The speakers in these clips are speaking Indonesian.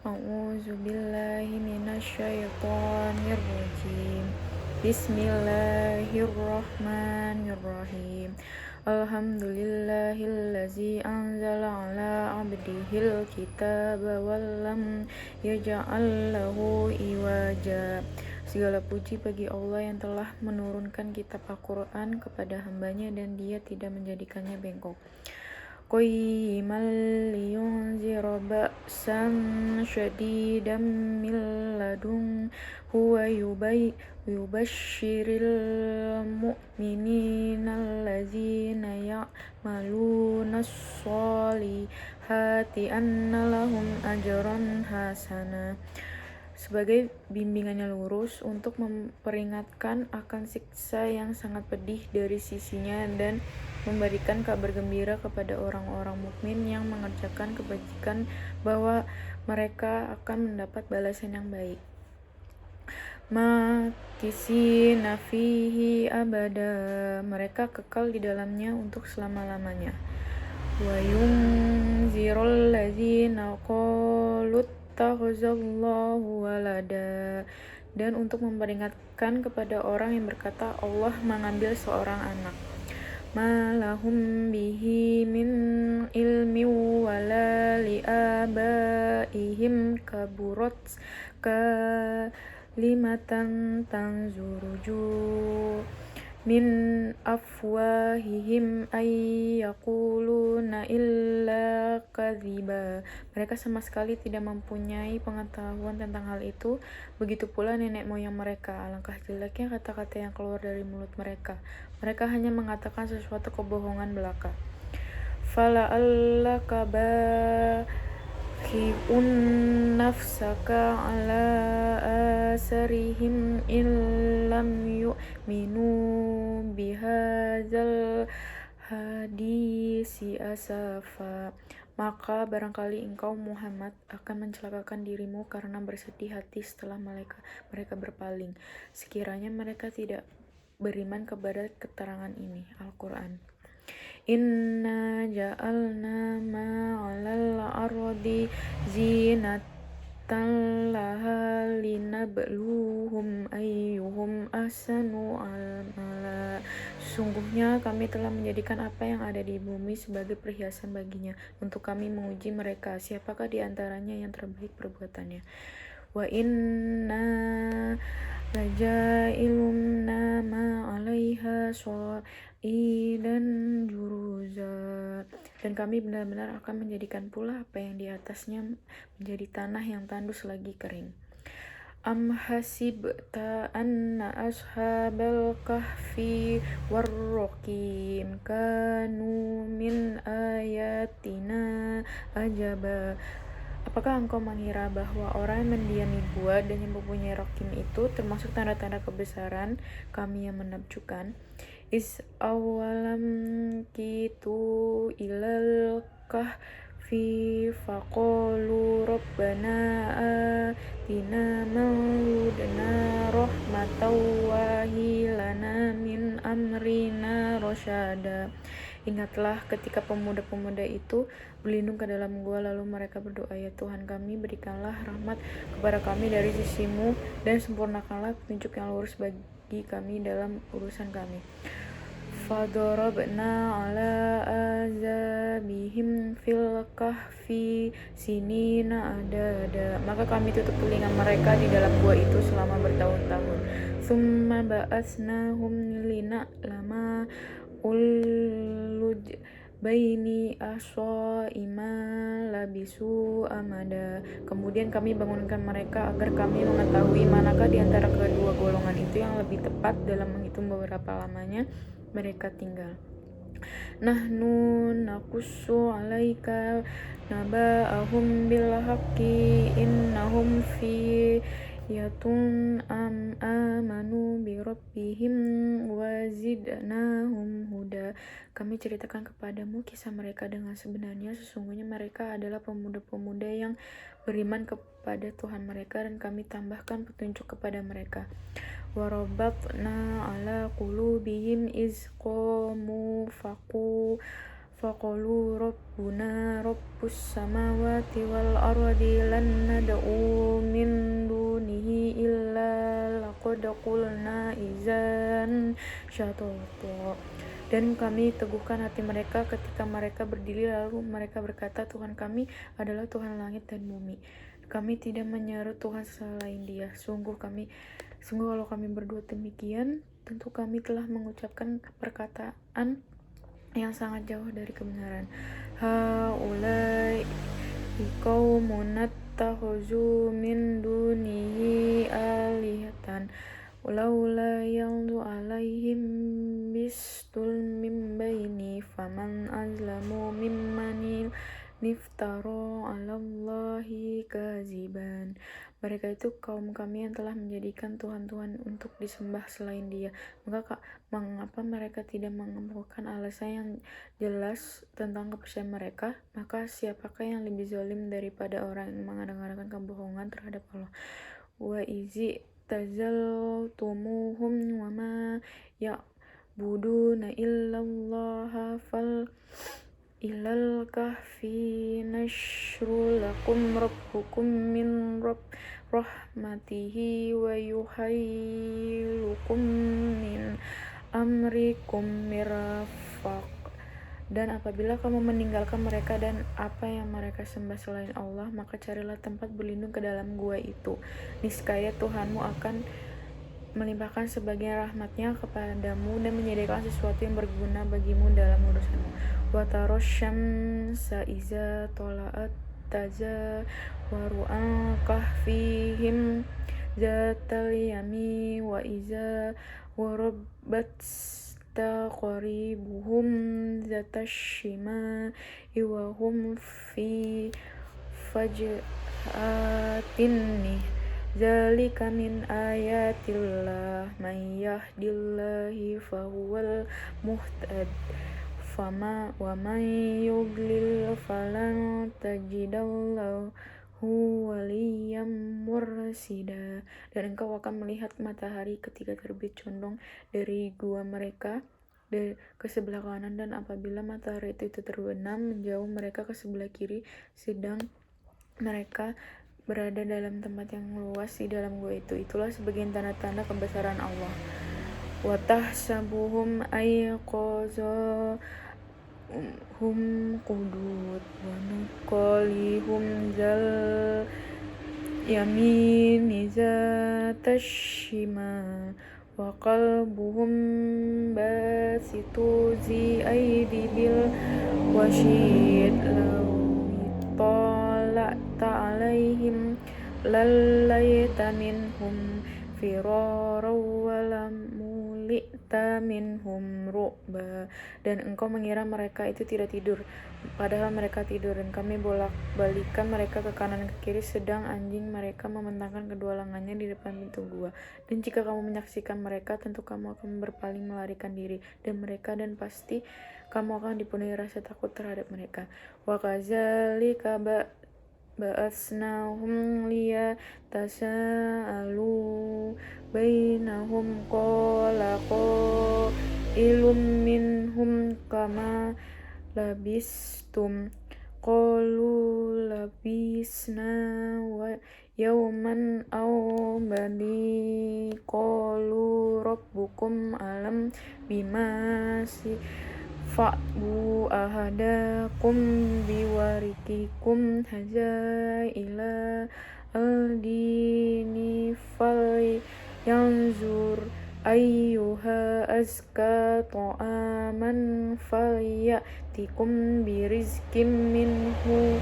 A'udzu billahi minasyaitonir rajim. Bismillahirrahmanirrahim. Alhamdulillahillazi anzala ala abdihil kitaba wa lam yaj'al lahu iwaja. Segala puji bagi Allah yang telah menurunkan kitab Al-Quran kepada hambanya dan dia tidak menjadikannya bengkok. Qayyiman liyunzira ba'san syadidan min ladunhu wa yubashshiril mu'minina allazina ya'malunas solihati anna lahum ajran hasana. Sebagai bimbingannya lurus untuk memperingatkan akan siksa yang sangat pedih dari sisinya dan memberikan kabar gembira kepada orang-orang mukmin yang mengerjakan kebajikan bahwa mereka akan mendapat balasan yang baik. Makisina fihi abada, mereka kekal di dalamnya untuk selama-lamanya. Wa yunzirul ladzina qalu ittakhazallahu walada, dan untuk memperingatkan kepada orang yang berkata Allah mengambil seorang anak. Ma lahum bihi min ilmi wala liabaihim kaburat kalimatan tanzuruju min afwahihim ay yaquluna illa kadhiba. Mereka sama sekali tidak mempunyai pengetahuan tentang hal itu, begitu pula nenek moyang mereka. Alangkah jeleknya kata-kata yang keluar dari mulut mereka. Mereka hanya mengatakan sesuatu kebohongan belaka. Fala'allaka bakhi'un nafsaka ala asarihim illam yu'minu bihadzal hadisi asafa. Maka barangkali engkau Muhammad akan mencelakakan dirimu karena bersedih hati setelah mereka berpaling, sekiranya mereka tidak beriman kepada keterangan ini, Al-Quran. Inna ja'alna ma'alal ardi zinatan laha linabluhum ayyuhum ahsanu amala. Sungguhnya kami telah menjadikan apa yang ada di bumi sebagai perhiasan baginya, untuk kami menguji mereka siapakah di antaranya yang terbaik perbuatannya. Wa inna lajailum nama 'alaiha sha'idan juruza, dan kami benar-benar akan menjadikan pula apa yang di atasnya menjadi tanah yang tandus lagi kering. Am hasibta anna ashabal kahfi warraqim kanu min ayatina ajaba. Apakah engkau mengira bahwa orang yang mendiami gua dan yang mempunyai rakim itu termasuk tanda-tanda kebesaran kami yang menakjubkan? Is awalam kitu ilal kahfi faqalu rabbana atina mawludna rahmatan wa hilana min amrina rasyada. Ingatlah ketika pemuda-pemuda itu berlindung ke dalam gua, lalu mereka berdoa, ya Tuhan kami, berikanlah rahmat kepada kami dari sisimu dan sempurnakanlah petunjuk yang lurus bagi kami dalam urusan kami. Fadarabna ala azabihim fil kahfi sinina adada, maka kami tutup telinga mereka di dalam gua itu selama bertahun-tahun. Tsumma ba'atsnahum lina'lama uluj baini ima labisu amada, kemudian kami bangunkan mereka agar kami mengetahui manakah di antara kedua golongan itu yang lebih tepat dalam menghitung beberapa lamanya mereka tinggal. Nahnu naqussu 'alaika naba'ahum bil haqqi innahum fi yatun amanu bi rabbihim wa zidnahum huda. Kami ceritakan kepadamu kisah mereka dengan sebenarnya, sesungguhnya mereka adalah pemuda-pemuda yang beriman kepada Tuhan mereka dan kami tambahkan petunjuk kepada mereka. Warabatna ala qulubihim iz qamu faqalu rabbuna rabbus samawati wal ardi lan nad'u min dunihi illa laqad qulna idzan syatata. Dan kami teguhkan hati mereka ketika mereka berdiri, lalu mereka berkata, Tuhan kami adalah Tuhan langit dan bumi. Kami tidak menyeru Tuhan selain Dia. Sungguh kalau kami berbuat demikian, tentu kami telah mengucapkan perkataan yang sangat jauh dari kebenaran. Haulai qaumun attakhuzu min dunihi alihatan laula yanzu alaihim bistul min baini faman azlamu mimman niftaro 'alallahi kaziban. Mereka itu kaum kami yang telah menjadikan Tuhan-Tuhan untuk disembah selain Dia. Mengapa mereka tidak mengemukakan alasan yang jelas tentang kepercayaan mereka? Maka siapakah yang lebih zalim daripada orang yang mengadakan kebohongan terhadap Allah? Wa izi tazaltumuhum wa ma ya'buduna illallaha fal ilal kahfi nashru lakum rabbukum min rahmatihi wa yuhailukum min amrikum mirfaq. Dan apabila kamu meninggalkan mereka dan apa yang mereka sembah selain Allah, maka carilah tempat berlindung ke dalam gua itu. Niscaya Tuhanmu akan melimpahkan sebagian rahmatnya kepadamu dan menyediakan sesuatu yang berguna bagimu dalam urusanmu. Wa tarosyamsa iza tola'at tazawaru an kahfihim zatal yami wa iza warabat taqribuhum zatashima iwahum fi faj'atin zalika min ayatillah man yahdillahi fahuwal muhtad wa man yudlil falan tajidallahu waliyam mursida. Dan engkau akan melihat matahari ketika terbit condong dari gua mereka ke sebelah kanan, dan apabila matahari itu terbenam menjauh mereka ke sebelah kiri, sedang mereka berada dalam tempat yang luas di dalam gua itu. Itulah sebagian tanda-tanda kebesaran Allah. Wa tahsabuhum ayqaza hum qudud wa nuqalihum zal yamini zatashima wa qalbuhum basitu zi aidi bil wasyid law tala'ta alaihim lallaita minhum firara walamulita minhum ru'ba. Dan engkau mengira mereka itu tidak tidur, padahal mereka tidur, dan kami bolak-balikan mereka ke kanan ke kiri, sedang anjing mereka membentangkan kedua lengannya di depan pintu gua. Dan jika kamu menyaksikan mereka, tentu kamu akan berpaling melarikan diri dan pasti kamu akan dipenuhi rasa takut terhadap mereka. Wa kadzalika ba'atsnahum liyatasaalu bainahum qala qailum minhum kama labistum qalu labisna wa yawman aw badi qalu rabbukum alam bimasi fa'bu ahadakum biwarikikum haza ila aldini fal yanzur ayyuha azka ta'aman falyatikum birizkim minhu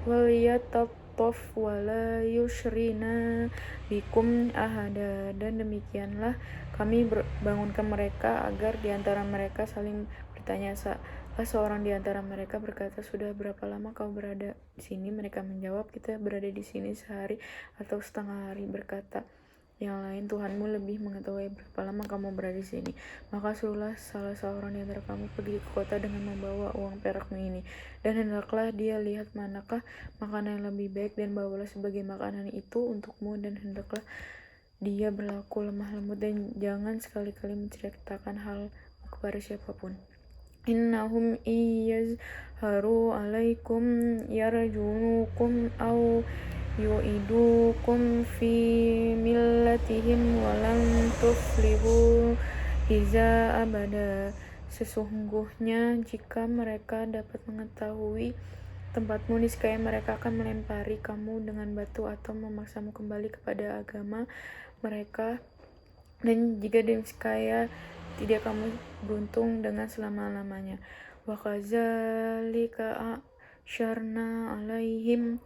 walyatattaf wala yushrina bikum ahada. Dan demikianlah kami bangunkan mereka agar di antara mereka saling bertanya. Salah seorang di antara mereka berkata, sudah berapa lama kau berada di sini? Mereka menjawab, kita berada di sini sehari atau setengah hari. Berkata yang lain, Tuhanmu lebih mengetahui berapa lama kamu berada di sini. Maka suruhlah salah seorang di antara kamu pergi ke kota dengan membawa uang perakmu ini, dan hendaklah dia lihat manakah makanan yang lebih baik, dan bawalah sebagai makanan itu untukmu, dan hendaklah dia berlaku lemah lembut, dan jangan sekali-kali menceritakan hal kepada siapapun. innahum iyazharu alaikum yarjunukum au yu'idukum fi millatihim walan tuflihu iza abada. Sesungguhnya jika mereka dapat mengetahui tempatmu, niscaya mereka akan melempari kamu dengan batu atau memaksamu kembali kepada agama mereka, dan jika niscaya tidak, kamu beruntung dengan selama-lamanya. Wa kadzalika asyarna alaihim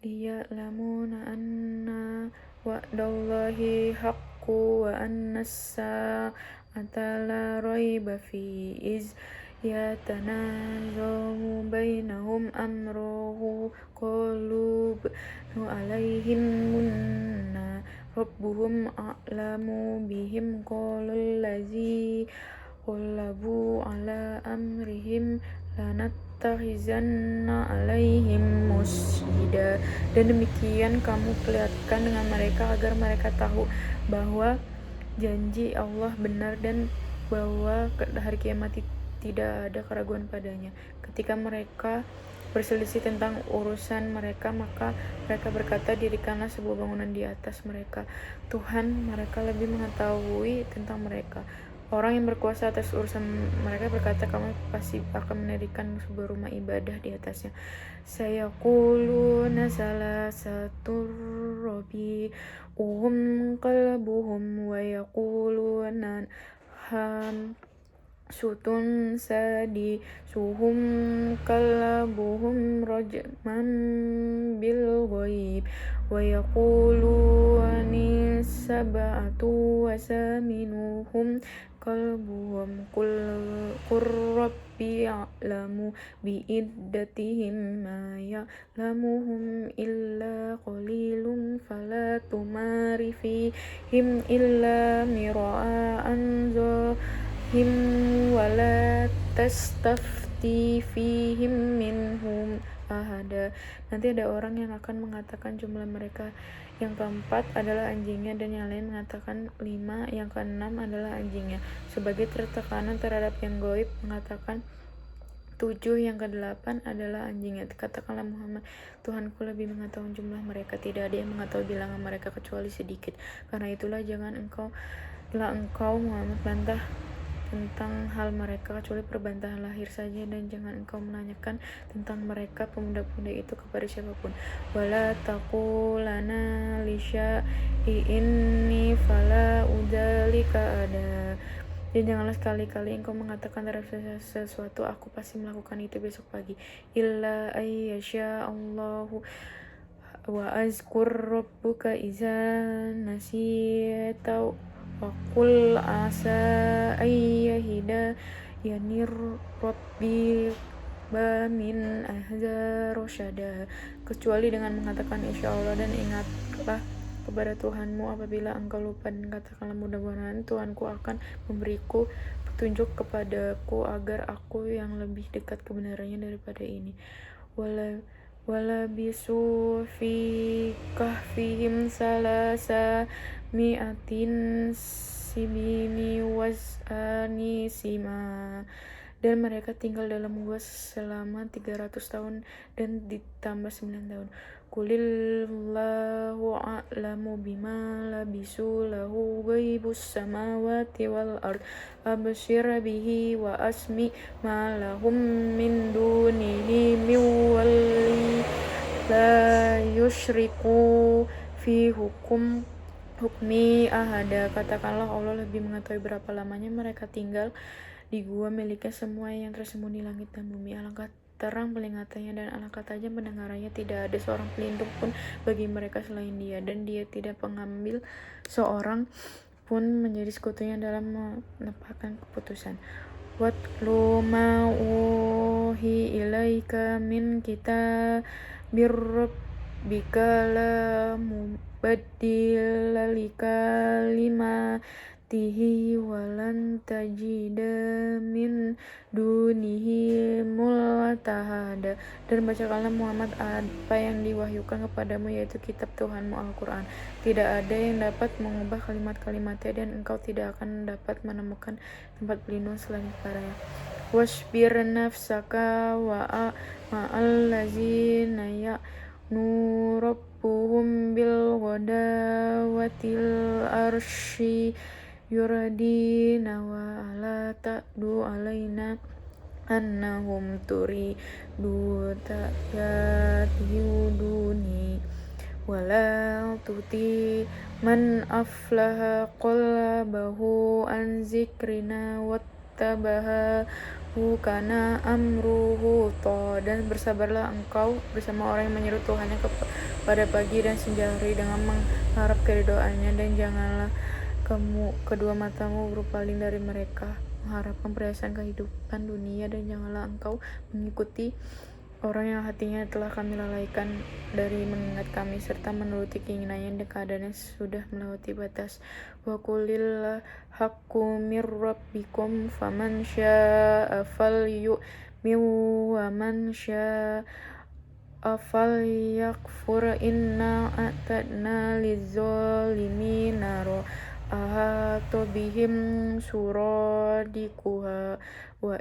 liya'lamuna anna wa'dallahi haqqu wa annas sa'ata la raiba fi iz yatanazamu bainahum amruhu qalu banu alaihim munna rabbuhum a'lamu bihim qalul ladzi qalabu ala amrihim lanattakhizanna alaihim musjida. Dan demikian kamu perlihatkan dengan mereka agar mereka tahu bahwa janji Allah benar dan bahwa hari kiamat tidak ada keraguan padanya. Ketika mereka berselisih tentang urusan mereka, maka mereka berkata, dirikanlah sebuah bangunan di atas mereka. Tuhan mereka lebih mengetahui tentang mereka. Orang yang berkuasa atas urusan mereka berkata, kami pasti akan mendirikan sebuah rumah ibadah di atasnya. Sayaquluna salasatur rabi'uhum qalbuhum wa yaquluna sutun sadisuhum kalabuhum rajman bil ghaib wa yaquluni sab'atu wa saminuhum kalbuhum qur rabbi a'lamu bi iddatihim ma ya'lamuhum illa qalilun fala tumari fihim illa mira'an him wala tastafti fihim minhum ahada. Nanti ada orang yang akan mengatakan jumlah mereka yang keempat adalah anjingnya, dan yang lain mengatakan 5, yang keenam adalah anjingnya. Sebagai tekanan terhadap yang gaib mengatakan 7, yang ke-8 adalah anjingnya. Katakanlah Muhammad, Tuhanku lebih mengetahui jumlah mereka, tidak ada yang mengetahui bilangan mereka kecuali sedikit. Karena itulah jangan engkau Muhammad bantah tentang hal mereka kecuali perbantahan lahir saja, dan jangan engkau menanyakan tentang mereka pemuda-pemuda itu kepada siapapun. Wala taqulana li syai'in fala udzalika ada. Dan janganlah sekali-kali engkau mengatakan terhadap sesuatu, aku pasti melakukan itu besok pagi. Illa ayyasha Allahu wa azkur rabbuka iza nasita wa qul asa ayyahida yanir rabbi min ahza rosyada. Kecuali dengan mengatakan insya Allah, dan ingatlah kepada Tuhanmu apabila engkau lupa, dan katakanlah mudah-mudahan Tuhanku akan memberiku petunjuk kepadaku agar aku yang lebih dekat kebenarannya daripada ini. Wala bisu fi kahfihim salasa mi'atin sibini was'ani sima. Dan mereka tinggal dalam gua selama 300 tahun dan ditambah 9 tahun. Qulillahu a'lamu bima labisu lahu ghaibus samawati wal ard abshir bihi wa asmi ma lahum min dunihi min wali la yushriku fi hukmi ahada. Katakanlah Allah lebih mengetahui berapa lamanya mereka tinggal di gua miliknya semua yang tersembunyi langit dan bumi. Alangkah terang pelingatannya dan alangkah tajam pendengarannya. Tidak ada seorang pelindung pun bagi mereka selain Dia, dan Dia tidak mengambil seorang pun menjadi sekutunya dalam menepatkan keputusan. Watlu ma uhi ilaika min kitabir rabbika la mubaddila likalimatihi walan tajida min dunihi multahada. Dan bacakanlah Muhammad apa yang diwahyukan kepadamu, yaitu kitab Tuhanmu Al-Quran. Tidak ada yang dapat mengubah kalimat-kalimatnya, dan engkau tidak akan dapat menemukan tempat pelindung selain kepadanya. wasbir nafsaka ma'allazina ya'nu rabbuhum bil ghadawatil arsy yuradina wa la ta'du alaina annahum turidu ta'yatihuduni wala tuti man aflaha qalbahu an zikrina wattabaha kana amruhu dan bersabarlah engkau bersama orang yang menyeru Tuhannya pada pagi dan senja hari dengan mengharap keridhoannya, dan janganlah kedua matamu berpaling dari mereka mengharapkan perhiasan kehidupan dunia, dan janganlah engkau mengikuti orang yang hatinya telah kami lalaikan dari mengingat kami serta menuruti keinginannya dan keadaannya sudah melewati batas. Wa qulil haqqu mir rabbikum faman syaa'a falyu'min wa man syaa'a falyakfur inna a'tadna lizzalimina ahata bihim suradikuha wa